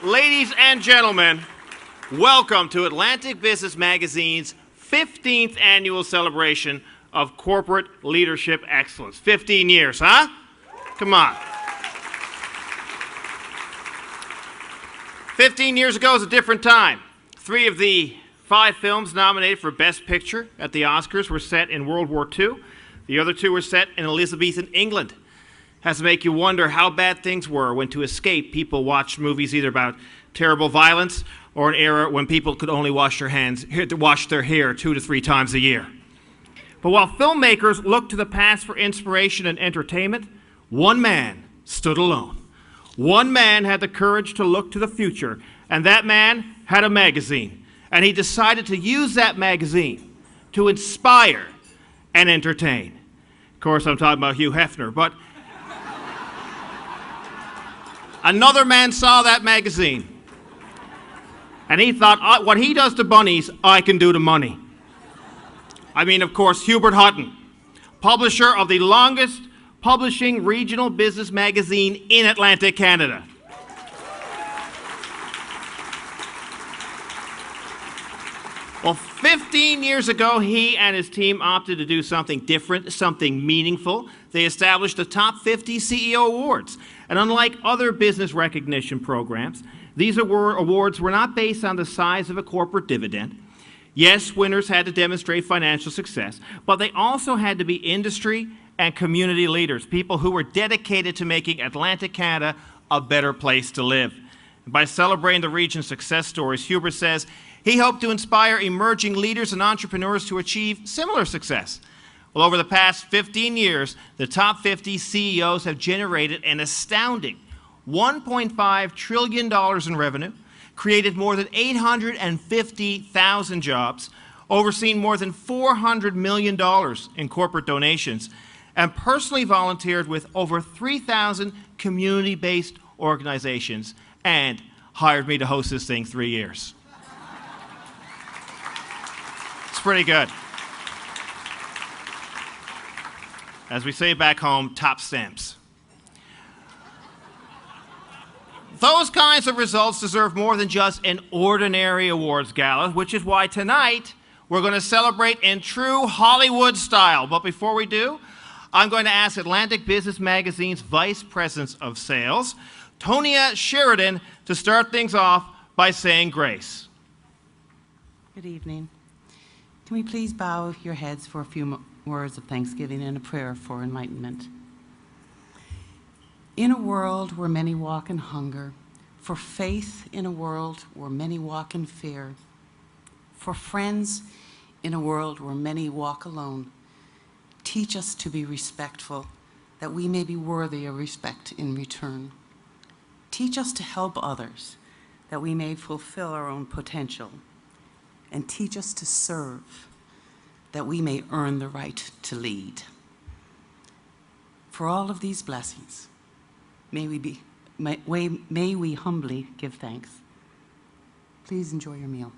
Ladies and gentlemen, welcome to Atlantic Business Magazine's 15th annual celebration of corporate leadership excellence. 15 years, huh? Come on. 15 years ago is a different time. 3 of the 5 films nominated for Best Picture at the Oscars were set in World War II. The other 2 were set in Elizabethan England. Has to make you wonder how bad things were when, to escape, people watched movies either about terrible violence or an era when people could only wash their hair 2 to 3 times a year. But while filmmakers looked to the past for inspiration and entertainment, one man stood alone. One man had the courage to look to the future, and that man had a magazine. And he decided to use that magazine to inspire and entertain. Of course, I'm talking about Hugh Hefner, but another man saw that magazine, and he thought, what he does to bunnies, I can do to money. I mean, of course, Hubert Hutton, publisher of the longest publishing regional business magazine in Atlantic Canada. Well, 15 years ago, he and his team opted to do something different, something meaningful. They established the Top 50 CEO Awards. And unlike other business recognition programs, these awards were not based on the size of a corporate dividend. Yes, winners had to demonstrate financial success, but they also had to be industry and community leaders, people who were dedicated to making Atlantic Canada a better place to live. And by celebrating the region's success stories, Hubert says he hoped to inspire emerging leaders and entrepreneurs to achieve similar success. Well, over the past 15 years, the top 50 CEOs have generated an astounding $1.5 trillion in revenue, created more than 850,000 jobs, overseen more than $400 million in corporate donations, and personally volunteered with over 3,000 community-based organizations, and hired me to host this thing 3 years. It's pretty good. As we say back home, top stamps. Those kinds of results deserve more than just an ordinary awards gala, which is why tonight we're going to celebrate in true Hollywood style. But before we do, I'm going to ask Atlantic Business Magazine's Vice President of Sales, Tonia Sheridan, to start things off by saying grace. Good evening. Can we please bow your heads for a few words of thanksgiving and a prayer for enlightenment? In a world where many walk in hunger, for faith in a world where many walk in fear, for friends in a world where many walk alone, teach us to be respectful, that we may be worthy of respect in return. Teach us to help others, that we may fulfill our own potential. And teach us to serve, that we may earn the right to lead. For all of these blessings, may we humbly give thanks. Please enjoy your meal.